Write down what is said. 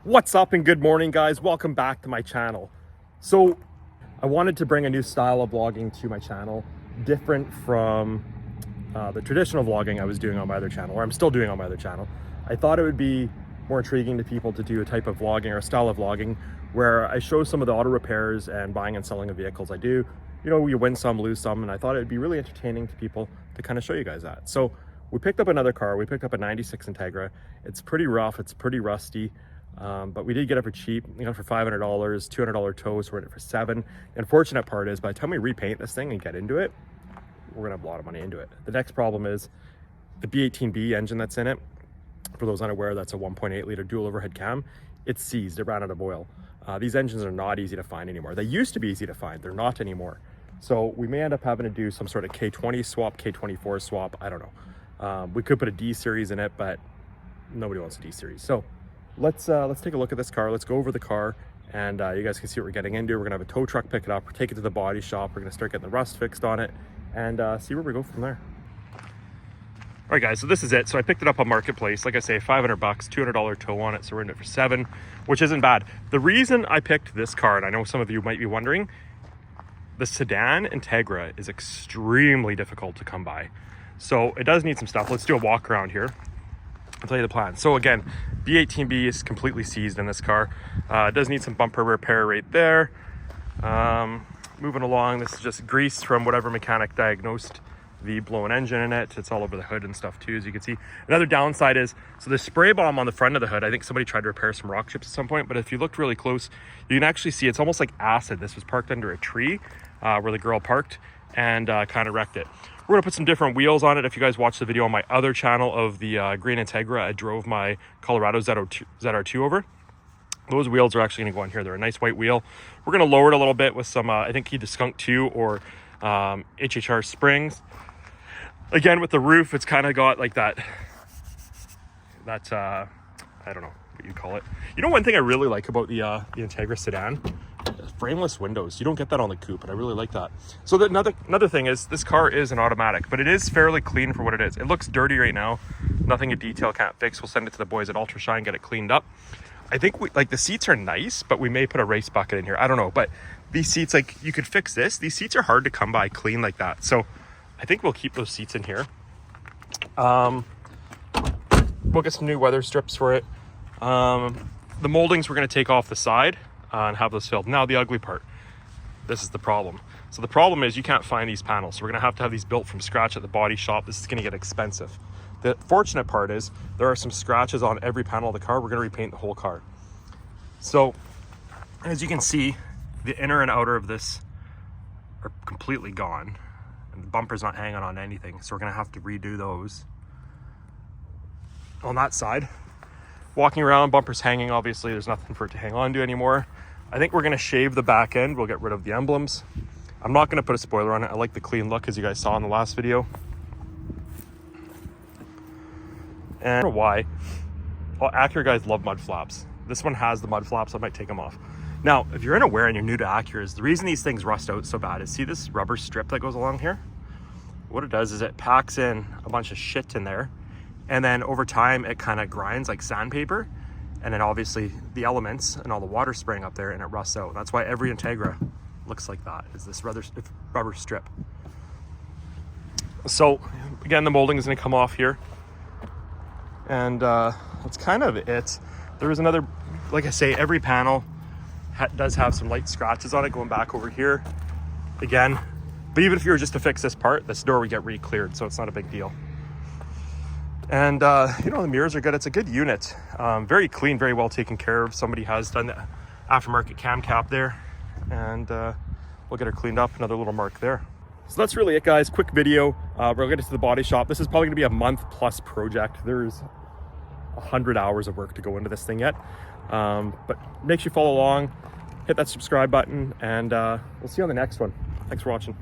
What's up and good morning, guys. Welcome back to my channel. So I wanted to bring a new style of vlogging to my channel, different from the traditional vlogging I was doing on my other channel, or I'm still doing on my other channel. I thought it would be more intriguing to people to do a type of vlogging or a style of vlogging where I show some of the auto repairs and buying and selling of vehicles I do. You know, you win some, lose some, and I thought it'd be really entertaining to people to kind of show you guys that. So we picked up another car. We picked up a 96 Integra. It's pretty rough, it's pretty rusty. But we did get it for cheap, you know, for $500, $200 tow, so we're in it for $7. The unfortunate part is by the time we repaint this thing and get into it, we're gonna have a lot of money into it. The next problem is the B18B engine that's in it. For those unaware, that's a 1.8 liter dual overhead cam. It's seized, it ran out of oil. These engines are not easy to find anymore. They used to be easy to find, they're not anymore. So we may end up having to do some sort of K20 swap, K24 swap, I don't know. We could put a D series in it, but nobody wants a D series. So let's take a look at this car. Let's go over the car and you guys can see what we're getting into. We're gonna have a tow truck pick it up, take it to the body shop. We're gonna start getting the rust fixed on it and see where we go from there. All right, guys, so this is it. So I picked it up on Marketplace. Like I say, $500, $200 tow on it. So we're in it for $7, which isn't bad. The reason I picked this car, and I know some of you might be wondering, the sedan Integra is extremely difficult to come by. So it does need some stuff. Let's do a walk around here. I'll tell you the plan. So again, B18B is completely seized in this car. It does need some bumper repair right there. Moving along, this is just grease from whatever mechanic diagnosed the blown engine in it. It's all over the hood and stuff too, as you can see. Another downside is, so the spray bomb on the front of the hood, I think somebody tried to repair some rock chips at some point, but if you looked really close, you can actually see it's almost like acid. This was parked under a tree where the girl parked and kind of wrecked it. We're gonna put some different wheels on it. If you guys watched the video on my other channel of the green Integra, I drove my Colorado ZR2 over. Those wheels are actually gonna go on here. They're a nice white wheel. We're gonna lower it a little bit with some, I think either Skunk 2 or HHR springs. Again, with the roof, it's kind of got like that, I don't know what you call it. You know, one thing I really like about the Integra Sedan, frameless windows. You don't get that on the coupe, and I really like that. So another thing is, this car is an automatic, but it is fairly clean for what it is. It looks dirty right now. Nothing a detail can't fix. We'll send it to the boys at Ultra Shine, get it cleaned up. I think the seats are nice, but we may put a race bucket in here. I don't know, but these seats, like, you could fix this. These seats are hard to come by clean like that. So I think we'll keep those seats in here. We'll get some new weather strips for it. The moldings we're going to take off the side and have those filled. Now the ugly part, this is the problem. So the problem is you can't find these panels. So we're going to have these built from scratch at the body shop. This is going to get expensive. The fortunate part is there are some scratches on every panel of the car. We're going to repaint the whole car. So as you can see, the inner and outer of this are completely gone. And the bumper's not hanging on anything. So we're going to have to redo those. On that side, walking around, bumper's hanging. Obviously, there's nothing for it to hang on to anymore. I think we're going to shave the back end. We'll get rid of the emblems. I'm not going to put a spoiler on it. I like the clean look, as you guys saw in the last video. And I don't know why. Well, Acura guys love mud flaps. This one has the mud flaps. I might take them off. Now, if you're unaware and you're new to Acuras, the reason these things rust out so bad is, see this rubber strip that goes along here? What it does is it packs in a bunch of shit in there. And then over time, it kind of grinds like sandpaper. And then obviously the elements and all the water spraying up there, and it rusts out. That's why every Integra looks like that, is this rubber strip. So again, the molding is going to come off here. And that's kind of it. There is another, like I say, every panel does have some light scratches on it going back over here again. But even if you were just to fix this part, this door would get re-cleared, so it's not a big deal. And you know, the mirrors are good. It's a good unit, very clean, very well taken care of. Somebody has done the aftermarket cam cap there, and we'll get her cleaned up. Another little mark there. So that's really it, guys. Quick video. We'll get it to the body shop. This is probably gonna be a month plus project. There's 100 hours of work to go into this thing yet, but make sure you follow along, hit that subscribe button, and we'll see you on the next one. Thanks for watching.